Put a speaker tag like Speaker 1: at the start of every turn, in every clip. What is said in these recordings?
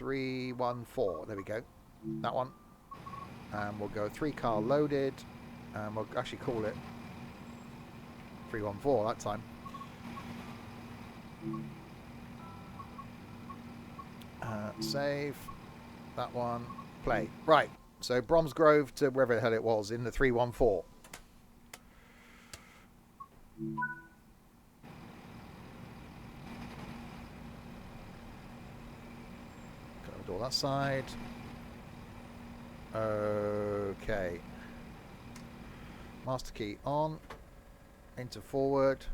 Speaker 1: 314. There we go. That one. And we'll go 3 car loaded. And we'll actually call it 314 that time. Save. That one. Play. Right. So Bromsgrove to wherever the hell it was in the 314. Go to that side. Okay. Master key on. Enter forward.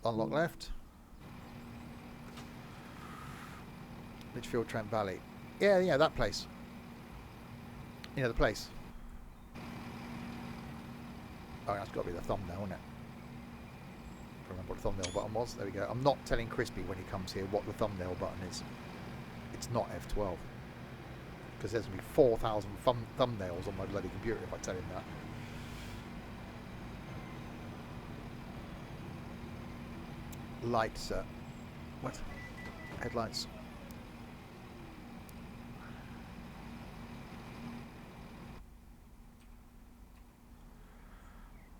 Speaker 1: Unlock left. Litchfield Trent Valley. Yeah, that place. You know the place. Oh, that's got to be the thumbnail, isn't it? I remember what the thumbnail button was. There we go. I'm not telling Crispy when he comes here what the thumbnail button is. It's not F12. Because there's going to be 4,000 thumbnails on my bloody computer if I tell him that. Lights. What? Headlights.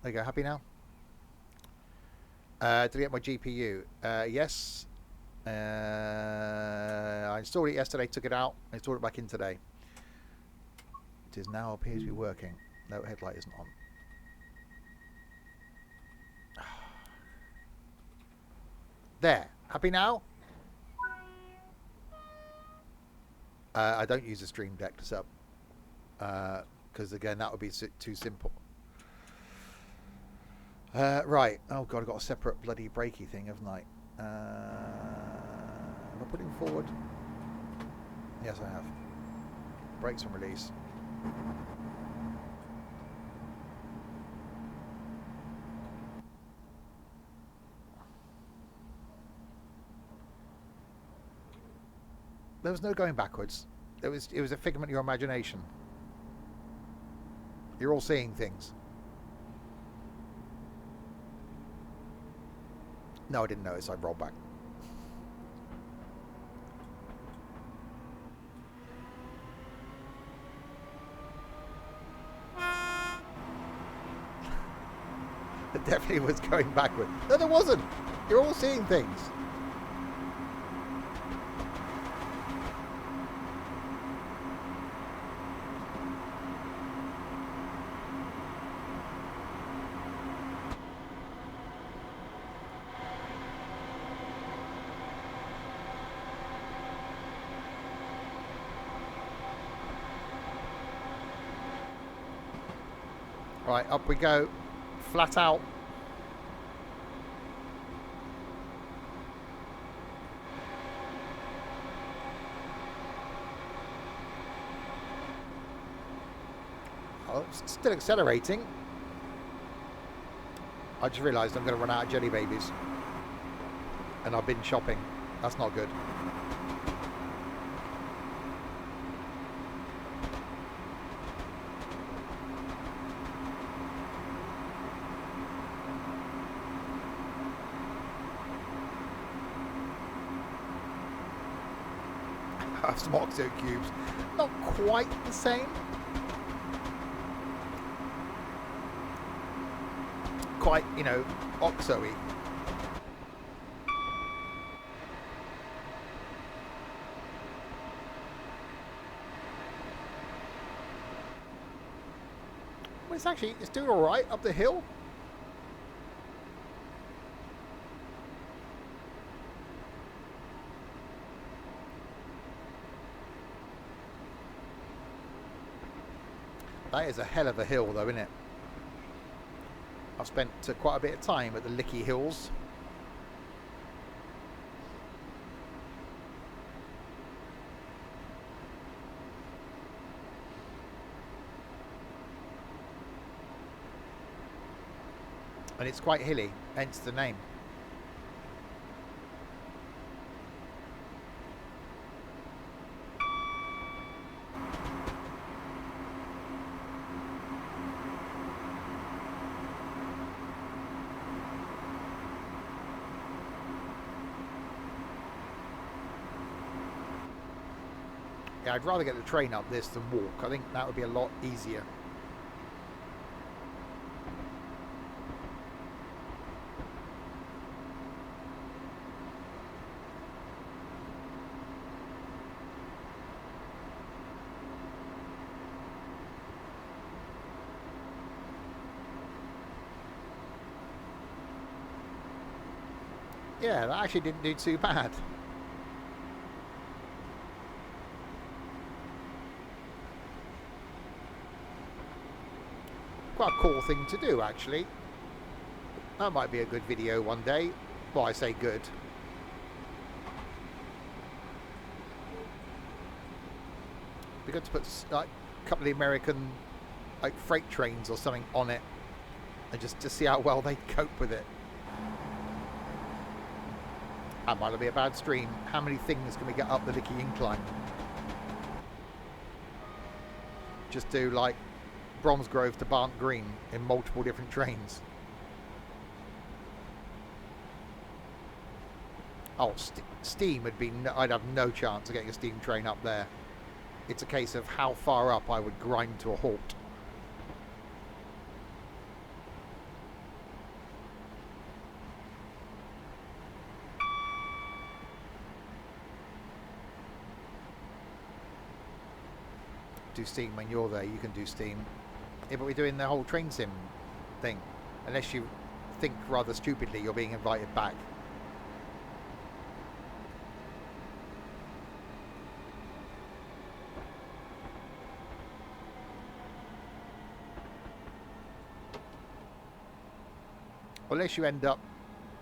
Speaker 1: There you go. Happy now? Did I get my GPU? Yes. I installed it yesterday, took it out, installed it back in today. It is now appears to be working. No, headlight isn't on. There. Happy now? I don't use a Stream Deck to set up. Because again, that would be too simple. Right. Oh god, I've got a separate bloody brakey thing, haven't I? Am I putting forward? Yes, I have. Brakes and release. There was no going backwards. It was a figment of your imagination. You're all seeing things. No, I didn't notice. I rolled back. It definitely was going backward. No, there wasn't. You're all seeing things. Right, up we go. Flat out. Oh, it's still accelerating. I just realised I'm going to run out of jelly babies. And I've been shopping. That's not good. Some oxo cubes. Not quite the same. Quite, you know, oxo-y. Well, it's doing all right up the hill. That is a hell of a hill though, isn't it? I've spent quite a bit of time at the Licky Hills. And it's quite hilly, hence the name. Yeah, I'd rather get the train up this than walk. I think that would be a lot easier. Yeah, that actually didn't do too bad. Quite a cool thing to do, actually. That might be a good video one day. Well, I say good. It'd be good to put like a couple of the American like freight trains or something on it, and just to see how well they cope with it. That might not be a bad stream. How many things can we get up the Licky Incline? Just do like Bromsgrove to Barnt Green in multiple different trains. Oh, steam would be... I'd have no chance of getting a steam train up there. It's a case of how far up I would grind to a halt. Do steam when you're there. You can do steam. Yeah, but we're doing the whole train sim thing. Unless you think rather stupidly you're being invited back. Unless you end up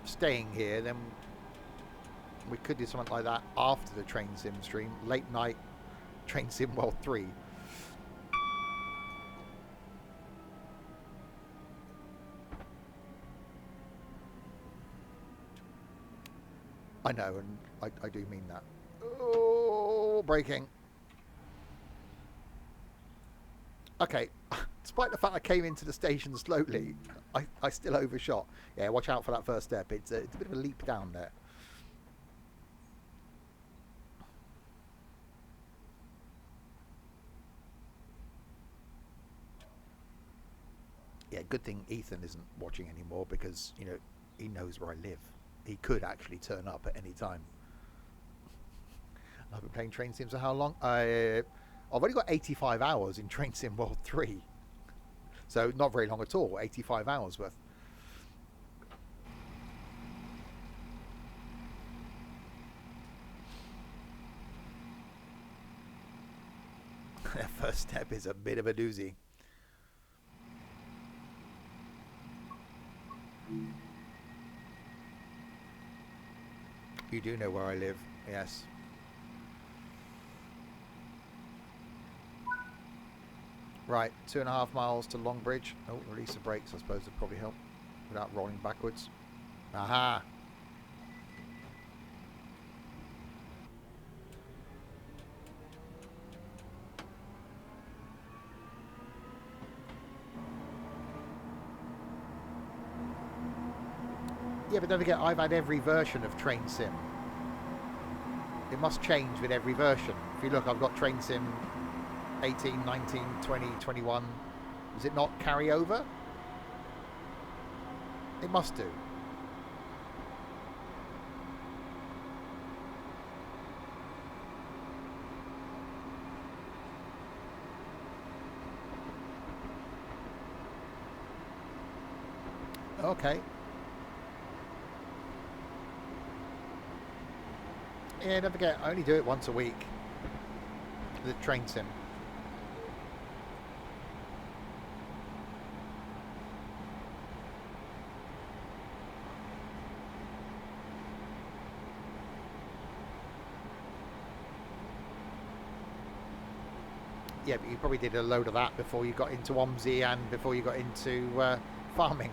Speaker 1: staying here, then we could do something like that after the train sim stream. Late night train sim world 3. I know, and I do mean that. Oh, braking. Okay, despite the fact I came into the station slowly, I still overshot. Yeah, watch out for that first step. It's a bit of a leap down there. Yeah, good thing Ethan isn't watching anymore because, you know, he knows where I live. He could actually turn up at any time. I've been playing Train Sims for how long? I've only got 85 hours in Train Sim World 3. So not very long at all, 85 hours worth. That first step is a bit of a doozy. You do know where I live, yes. Right, 2.5 miles to Longbridge. Oh, release the brakes, I suppose would probably help without rolling backwards. Aha! Yeah, but don't forget, I've had every version of Train Sim. It must change with every version. If you look, I've got Train Sim 18, 19, 20, 21. Does it not carry over? It must do. Okay. Yeah, don't forget, I only do it once a week. The Train Sim. Yeah, but you probably did a load of that before you got into OMSI and before you got into farming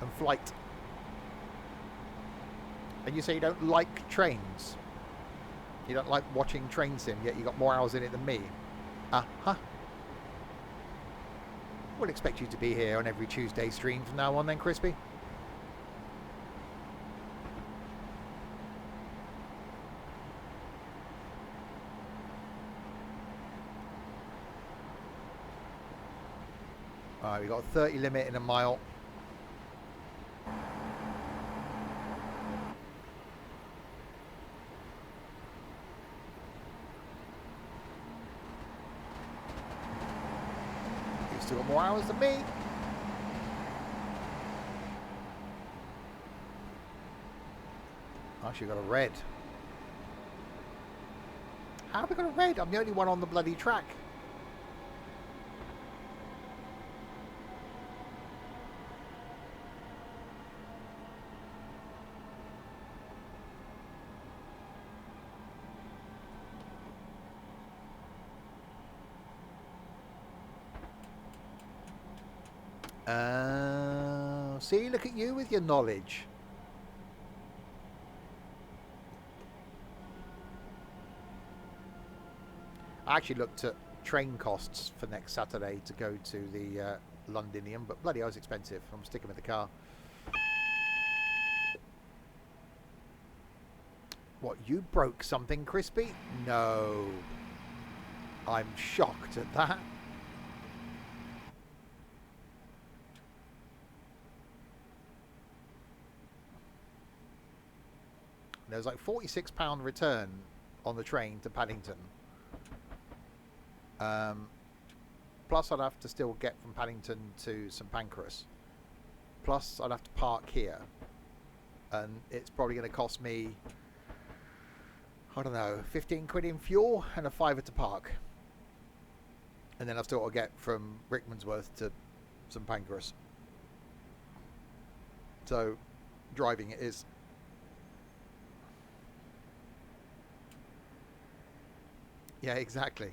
Speaker 1: and flight. And you say you don't like trains. You don't like watching Train Sim, yet you got more hours in it than me. Uh-huh. We'll expect you to be here on every Tuesday stream from now on then, Crispy. Alright, we've got a 30 limit in a mile. You've still got more hours than me. Actually got a red. How have we got a red? I'm the only one on the bloody track. See, look at you with your knowledge. I actually looked at train costs for next Saturday to go to the Londinium, but bloody hell, it's expensive. I'm sticking with the car. What, you broke something, Crispy? No. I'm shocked at that. There's like £46 return on the train to Paddington. Plus I'd have to still get from Paddington to St Pancras. Plus I'd have to park here. And it's probably going to cost me, I don't know, 15 quid in fuel and a fiver to park. And then I've still got to get from Rickmansworth to St Pancras. So driving it is. Yeah, exactly.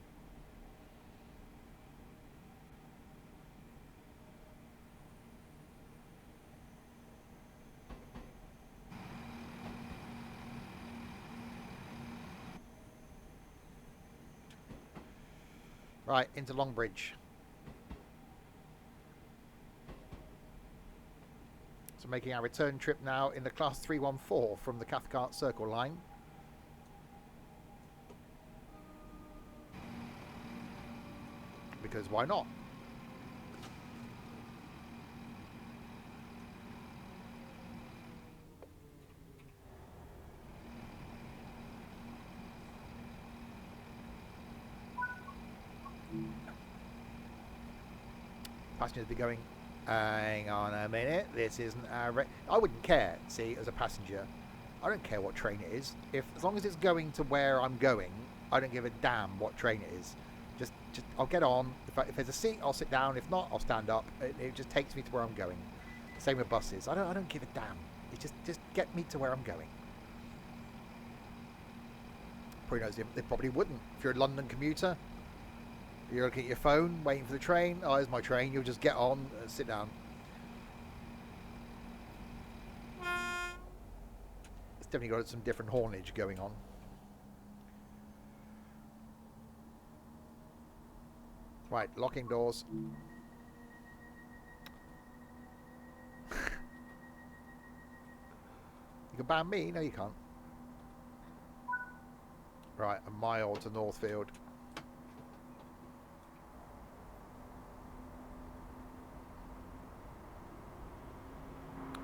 Speaker 1: Right, into Longbridge. So making our return trip now in the Class 314 from the Cathcart Circle line. Because why not? Passengers be going, hang on a minute, this isn't our... I wouldn't care, see, as a passenger. I don't care what train it is. As long as it's going to where I'm going, I don't give a damn what train it is. Just I'll get on. If there's a seat, I'll sit down. If not, I'll stand up. It just takes me to where I'm going. Same with buses. I don't give a damn. It just get me to where I'm going. Probably knows they probably wouldn't. If you're a London commuter, you're looking at your phone, waiting for the train. Oh, there's my train. You'll just get on, sit down. It's definitely got some different haulage going on. Right, locking doors. You can ban me? No, you can't. Right, a mile to Northfield.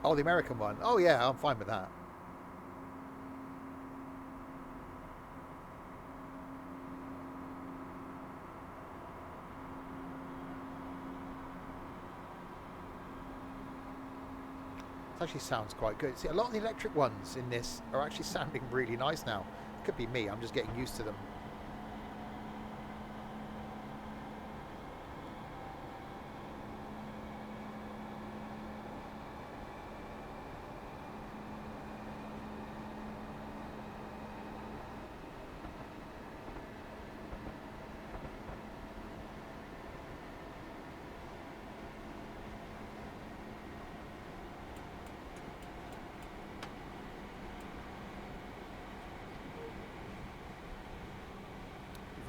Speaker 1: Oh, the American one. Oh, yeah, I'm fine with that. Actually sounds quite good. See, a lot of the electric ones in this are actually sounding really nice now. It could be me, I'm just getting used to them.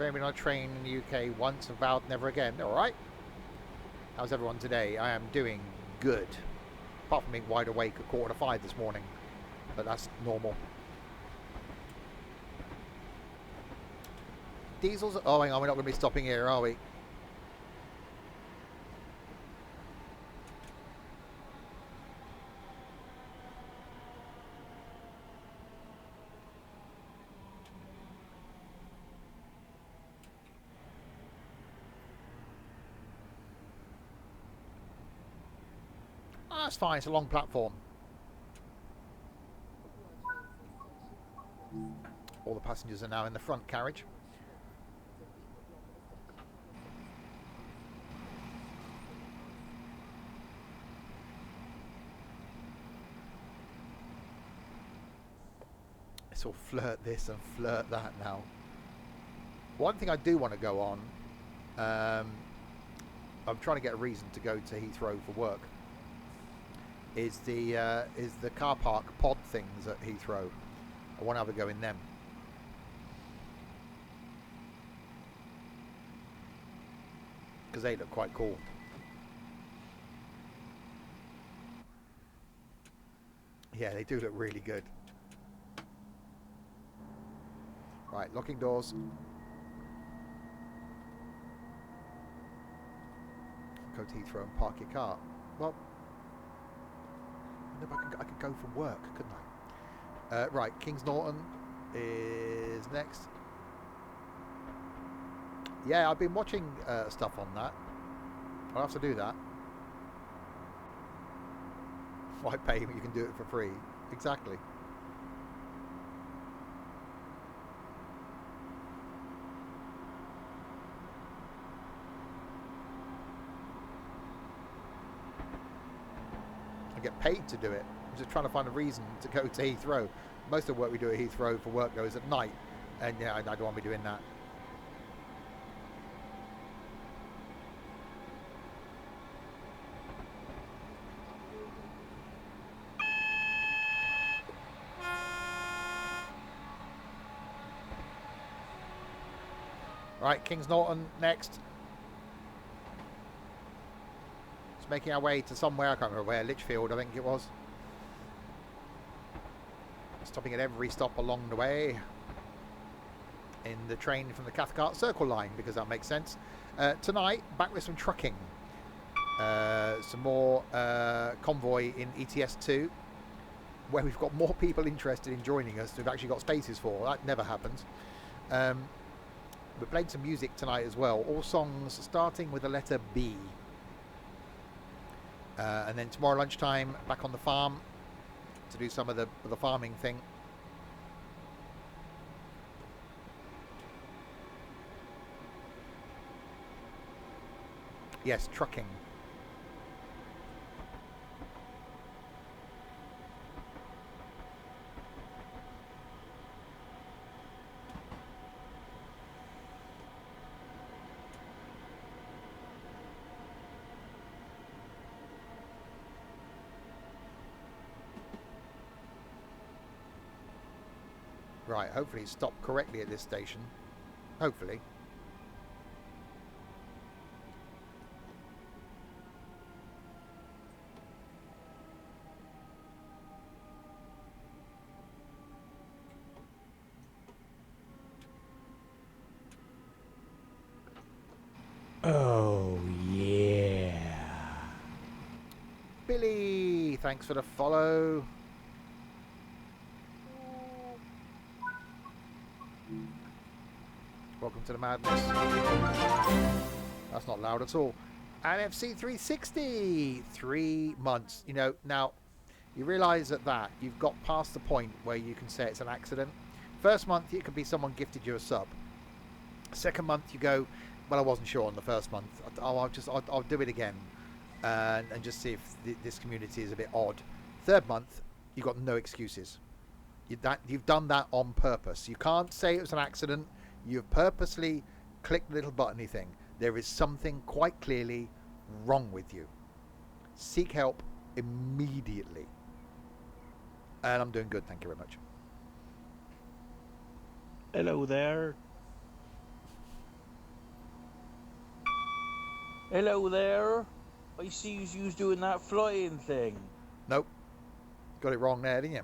Speaker 1: I've been on a train in the UK once and vowed never again. Alright. How's everyone today? I am doing good. Apart from being wide awake at 4:45 this morning. But that's normal. Diesels... Oh, hang on. We're not going to be stopping here, are we? That's fine. It's a long platform. All the passengers are now in the front carriage. It's all flirt this and flirt that now. One thing I do want to go on, I'm trying to get a reason to go to Heathrow for work, is the car park pod things at Heathrow. I want to have a go in them. Because they look quite cool. Yeah, they do look really good. Right, locking doors. Go to Heathrow and park your car. Well, I could go for work, couldn't I? Right, Kings Norton is next. Yeah, I've been watching stuff on that. I'll have to do that. Why pay when you can do it for free? Exactly. I get paid to do it. I'm just trying to find a reason to go to Heathrow. Most of the work we do at Heathrow for work though is at night, and yeah, I don't want to be doing that. Right, Kings Norton next. It's making our way to somewhere, I can't remember where, Litchfield I think it was. Stopping at every stop along the way in the train from the Cathcart Circle line, because that makes sense. Tonight, back with some trucking. Some more convoy in ETS2, where we've got more people interested in joining us than we've actually got spaces for. That never happens. We're playing some music tonight as well. All songs starting with the letter B. And then tomorrow lunchtime, back on the farm to do some of the farming thing. Yes, trucking. Right, hopefully it's stopped correctly at this station. Hopefully.
Speaker 2: Oh, yeah.
Speaker 1: Billy, thanks for the follow. Welcome to the madness. That's not loud at all. And FC 360, 3 months. You know, now you realise that you've got past the point where you can say it's an accident. First month, it could be someone gifted you a sub. Second month, you go, well, I wasn't sure on the first month. I'll do it again, and just see if this community is a bit odd. Third month, you've got no excuses. You've done that on purpose. You can't say it was an accident. You've purposely clicked the little buttony thing. There is something quite clearly wrong with you. Seek help immediately. And I'm doing good, thank you very much.
Speaker 2: Hello there. Hello there. I see you doing that flying thing.
Speaker 1: Nope. Got it wrong there, didn't you?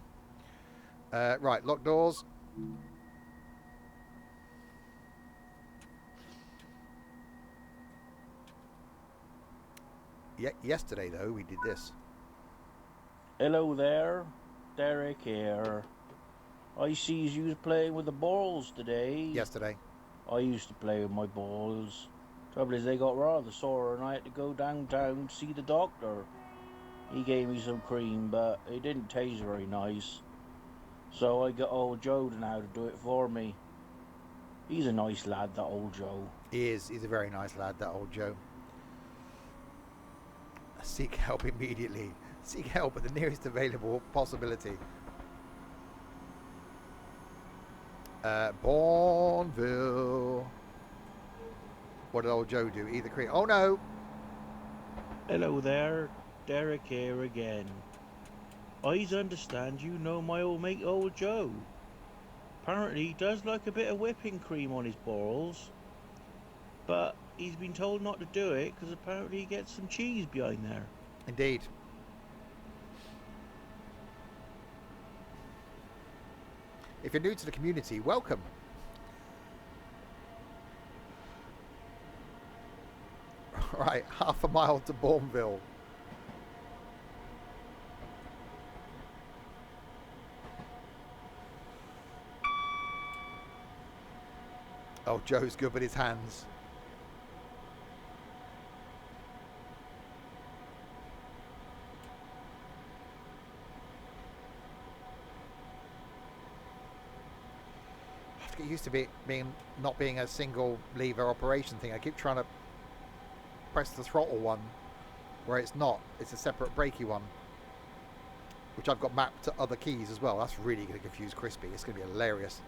Speaker 1: Right, lock doors. Yesterday, though, we did this.
Speaker 2: Hello there. Derek here. I see you playing with the balls today.
Speaker 1: Yesterday.
Speaker 2: I used to play with my balls. Trouble is they got rather sore and I had to go downtown to see the doctor. He gave me some cream, but it didn't taste very nice. So I got old Joe now to do it for me. He's a nice lad, that old Joe.
Speaker 1: He is. He's a very nice lad, that old Joe. Seek help immediately. Seek help at the nearest available possibility. Bourneville. What did old Joe do? Either create. Oh no!
Speaker 2: Hello there, Derek here again. I understand you know my old mate old Joe. Apparently he does like a bit of whipping cream on his balls. But he's been told not to do it because apparently he gets some cheese behind there.
Speaker 1: Indeed. If you're new to the community, welcome. Right, half a mile to Bourneville. Oh, Joe's good with his hands. I have to get used to not being a single lever operation thing. I keep trying to press the throttle one where it's not. It's a separate brakey one, which I've got mapped to other keys as well. That's really going to confuse Crispy. It's going to be hilarious.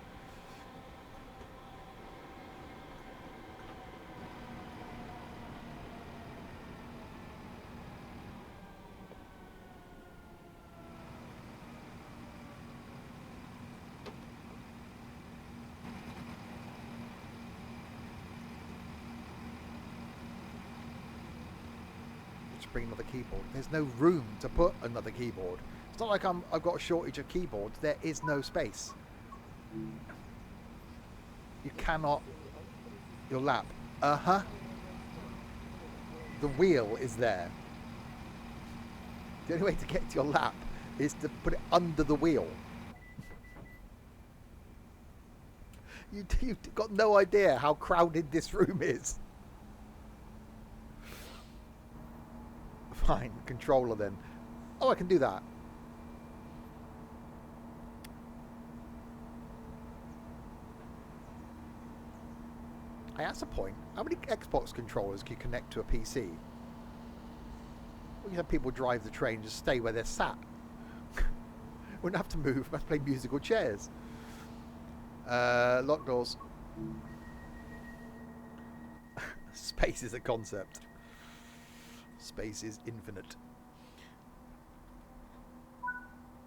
Speaker 1: Bring another keyboard. There's no room to put another keyboard. It's not like I've got a shortage of keyboards. There is no space. You cannot. Your lap. The wheel is there. The only way to get to your lap is to put it under the wheel. You've got no idea how crowded this room is. Fine, controller then. Oh, I can do that. Hey, that's a point. How many Xbox controllers can you connect to a PC? Well, you have people drive the train, just stay where they're sat. Wouldn't have to move, have to play musical chairs. Lock doors. Space is a concept. Space is infinite.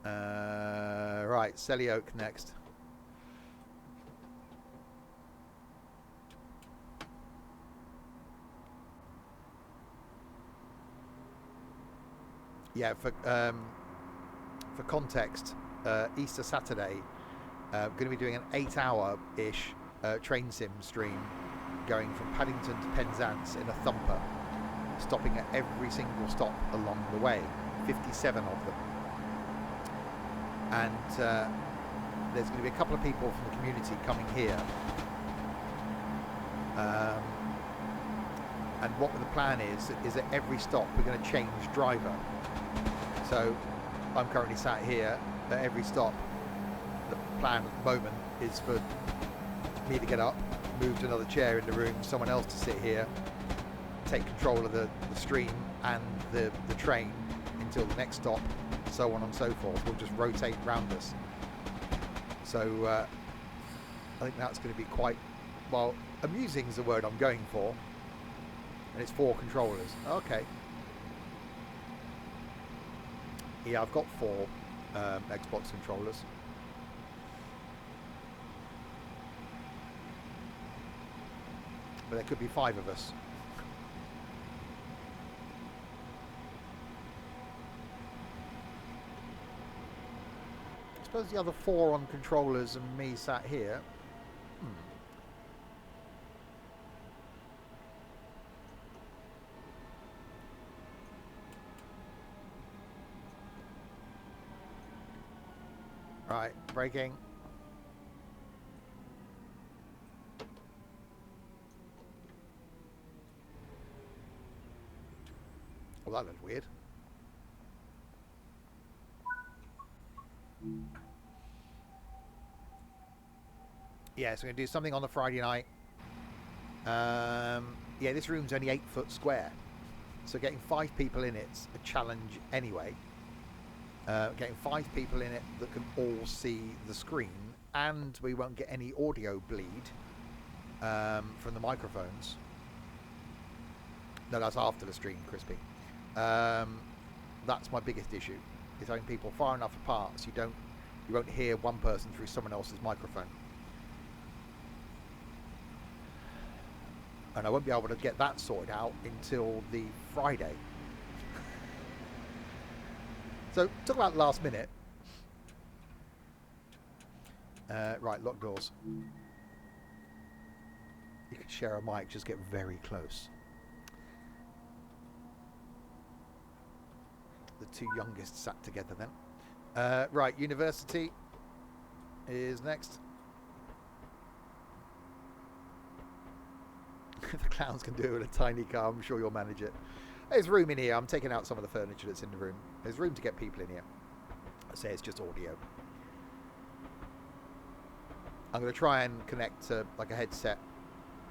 Speaker 1: Right, Selly Oak next. Yeah, for context, Easter Saturday, going to be doing an 8-hour-ish train sim stream going from Paddington to Penzance in a thumper, stopping at every single stop along the way, 57 of them. And there's going to be a couple of people from the community coming here. And what the plan is at every stop we're going to change driver. So I'm currently sat here. At every stop, the plan at the moment is for me to get up, move to another chair in the room, someone else to sit here, take control of the stream and the train until the next stop, so on and so forth. We'll just rotate round us. So I think that's going to be quite, well, amusing is the word I'm going for. And it's 4 controllers. Okay. Yeah, I've got 4 Xbox controllers. But there could be 5 of us. I suppose the other 4 on controllers and me sat here. Right, braking. Well, that looked weird. Yeah, so we're going to do something on the Friday night. Yeah, this room's only 8 foot square, so getting 5 people in it's a challenge anyway. Getting 5 people in it that can all see the screen, and we won't get any audio bleed from the microphones. No, that's after the stream, Crispy. That's my biggest issue, is having people far enough apart so you won't hear one person through someone else's microphone. And I won't be able to get that sorted out until the Friday. So, talk about last minute. Right, lock doors. You could share a mic, just get very close. The 2 youngest sat together then. Right, university is next. The clowns can do it with a tiny car. I'm sure you'll manage it. There's room in here. I'm taking out some of the furniture that's in the room. There's room to get people in here. I say it's just audio. I'm going to try and connect to like a headset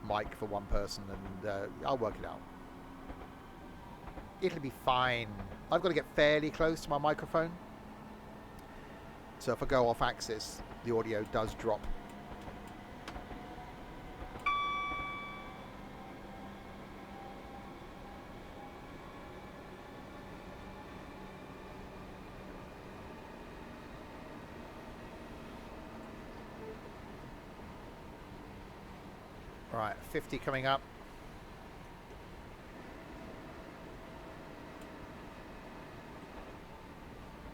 Speaker 1: mic for one person, and I'll work it out. It'll be fine. I've got to get fairly close to my microphone. So if I go off axis, the audio does drop. Right, 50 coming up.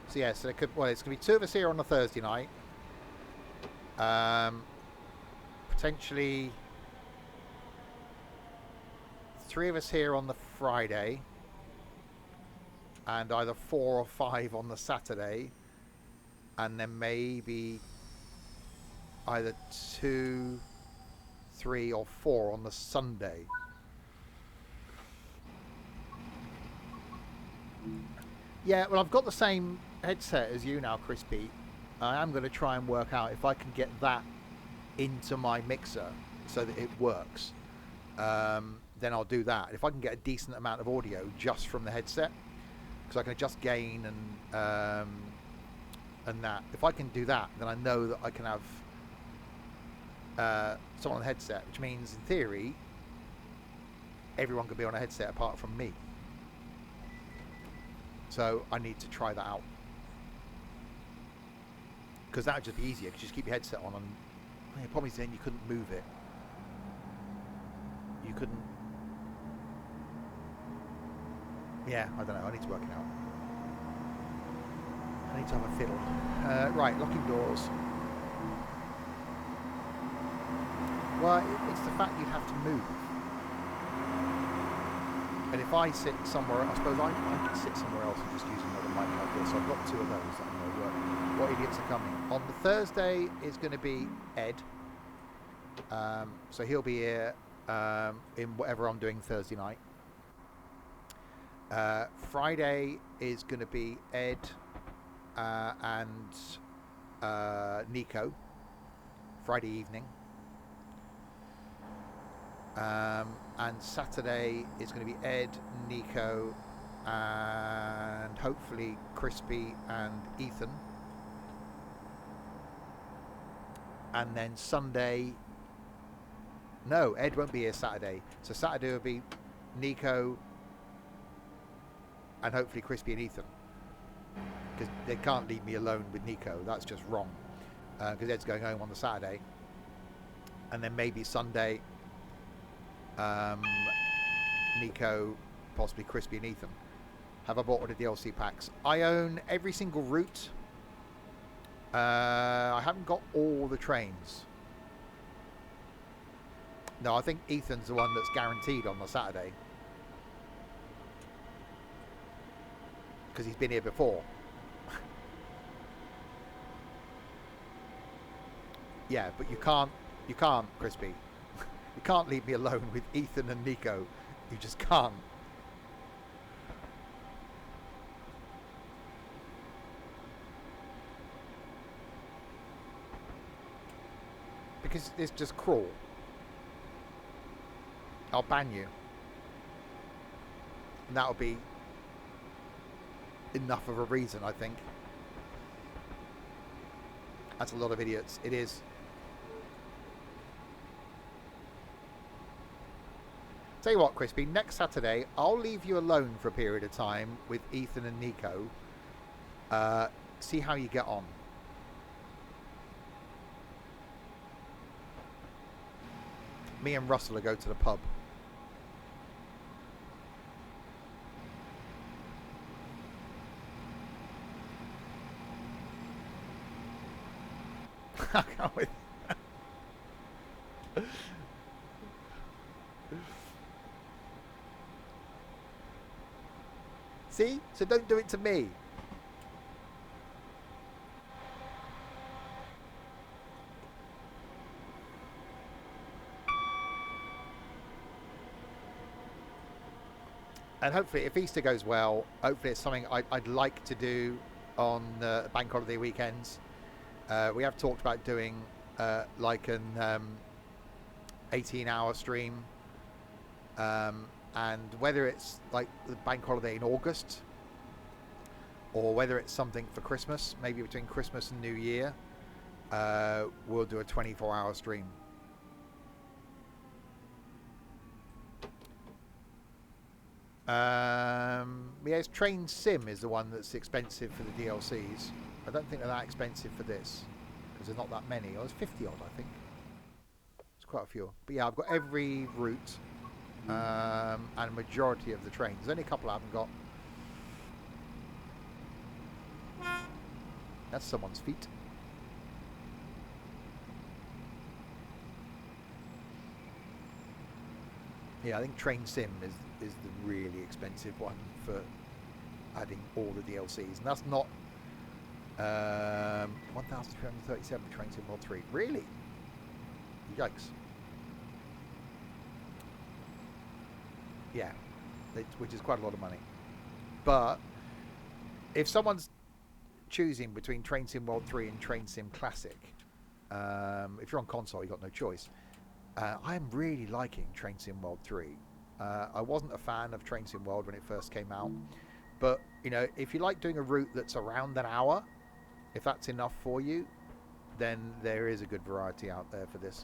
Speaker 1: So yeah, so it's going to be 2 of us here on the Thursday night. Potentially 3 of us here on the Friday, and either 4 or 5 on the Saturday, and then maybe either 2, 3 or 4 on the Sunday. Yeah, well, I've got the same headset as you now, Crispy. I am going to try and work out if I can get that into my mixer so that it works. Then I'll do that. If I can get a decent amount of audio just from the headset, because I can adjust gain and that. If I can do that, then I know that I can have someone on the headset, which means in theory everyone could be on a headset apart from me. So I need to try that out, because that would just be easier, because you just keep your headset on, and the problem is then you couldn't move it. You couldn't. Yeah, I don't know, I need to work it out. I need to have a fiddle. Right, locking doors. Well, it's the fact you'd have to move. And if I sit somewhere, I suppose I could sit somewhere else and just use another mic like this. So I've got 2 of those that I know work. What idiots are coming? On the Thursday is going to be Ed. So he'll be here in whatever I'm doing Thursday night. Friday is going to be Ed and Nico. Friday evening. And Saturday is going to be Ed, Nico, and hopefully Crispy and Ethan. And then Sunday, no, Ed won't be here Saturday. So Saturday will be Nico and hopefully Crispy and Ethan, because they can't leave me alone with Nico. That's just wrong, because Ed's going home on the Saturday. And then maybe Sunday, Nico, possibly Crispy and Ethan. Have I bought all the DLC packs? I own every single route. I haven't got all the trains. No, I think Ethan's the one that's guaranteed on the Saturday, because he's been here before. Yeah, but you can't, Crispy. You can't leave me alone with Ethan and Nico. You just can't. because it's just cruel. I'll ban you. And that'll be enough of a reason, I think. That's a lot of idiots. It is. Tell you what, Crispy, next Saturday, I'll leave you alone for a period of time with Ethan and Nico. See how you get on. Me and Russell will go to the pub. I can't wait. See? So don't do it to me. And hopefully, if Easter goes well, hopefully it's something I'd like to do on bank holiday weekends. We have talked about doing like an 18-hour stream. And whether it's like the bank holiday in August or whether it's something for Christmas, maybe between Christmas and New Year, we'll do a 24-hour stream. Yeah, it's Train Sim is the one that's expensive for the DLCs. I don't think they're that expensive for this because there's not that many. Oh, it's 50 odd, I think. It's quite a few. But yeah, I've got every route and a majority of the trains. There's only a couple I haven't got. That's someone's feet. Yeah, I think Train Sim is the really expensive one for adding all the DLCs, and that's not 1,337 for Train Sim Mod 3. Really? Yikes. Yeah, which is quite a lot of money. But if someone's choosing between Train Sim World 3 and Train Sim Classic, if you're on console, you've got no choice. I'm really liking Train Sim World 3. I wasn't a fan of Train Sim World when it first came out, but you know, if you like doing a route that's around an hour, if that's enough for you, then there is a good variety out there for this.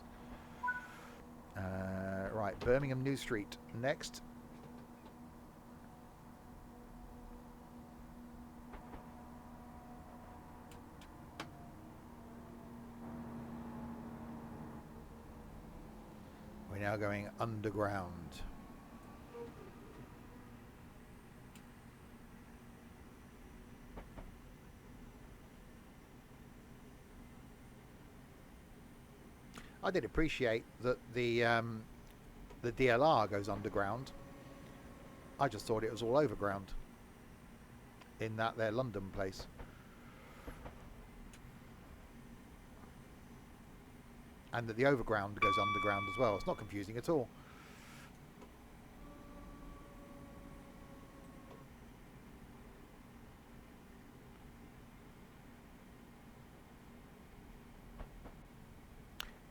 Speaker 1: Right, Birmingham New Street next. We're now going underground. I did appreciate that the DLR goes underground. I just thought it was all overground in that their London place. And that the overground goes underground as well. It's not confusing at all.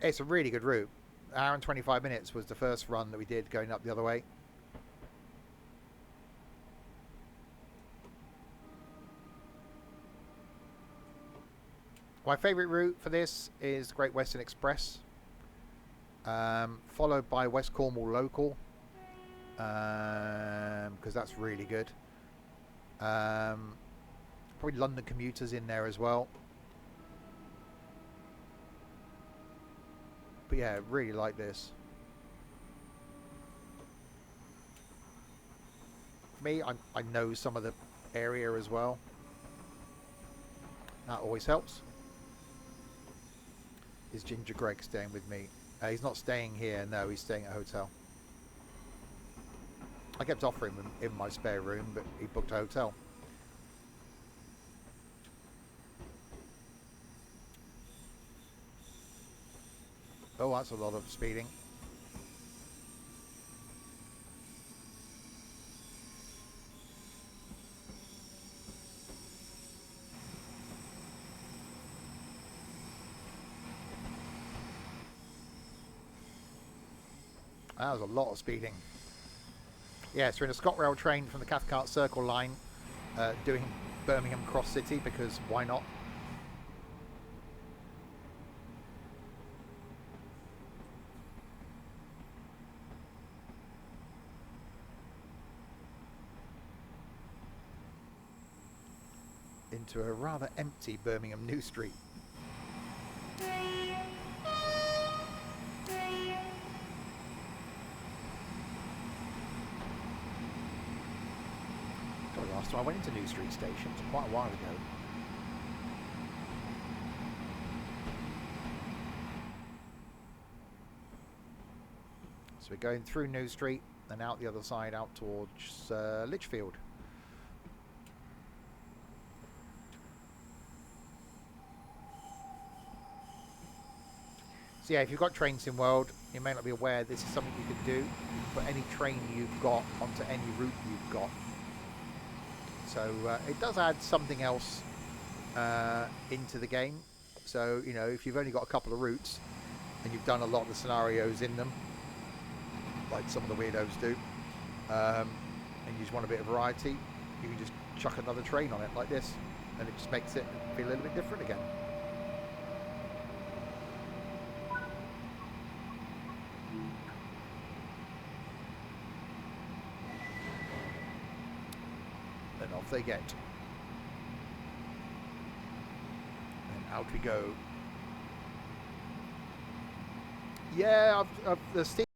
Speaker 1: It's a really good route. An hour and 25 minutes was the first run that we did going up the other way. My favourite route for this is Great Western Express, followed by West Cornwall Local, because that's really good. Probably London Commuters in there as well. But yeah, really like this. For me, I know some of the area as well. That always helps. Is Ginger Greg staying with me? He's not staying here, no, he's staying at a hotel. I kept offering him in my spare room, but he booked a hotel. Oh, that's a lot of speeding. That was a lot of speeding. Yeah, so we're in a ScotRail train from the Cathcart Circle line, doing Birmingham Cross City, because why not? Into a rather empty Birmingham New Street. God, last time I went into New Street Station, it was quite a while ago. So we're going through New Street and out the other side, out towards Litchfield. So yeah, if you've got Train Sim World, you may not be aware this is something you can do. You can put any train you've got onto any route you've got. So it does add something else into the game. So, you know, if you've only got a couple of routes and you've done a lot of the scenarios in them, like some of the weirdos do, and you just want a bit of variety, you can just chuck another train on it like this, and it just makes it feel a little bit different again. Then off they get. And out we go. Yeah, the steam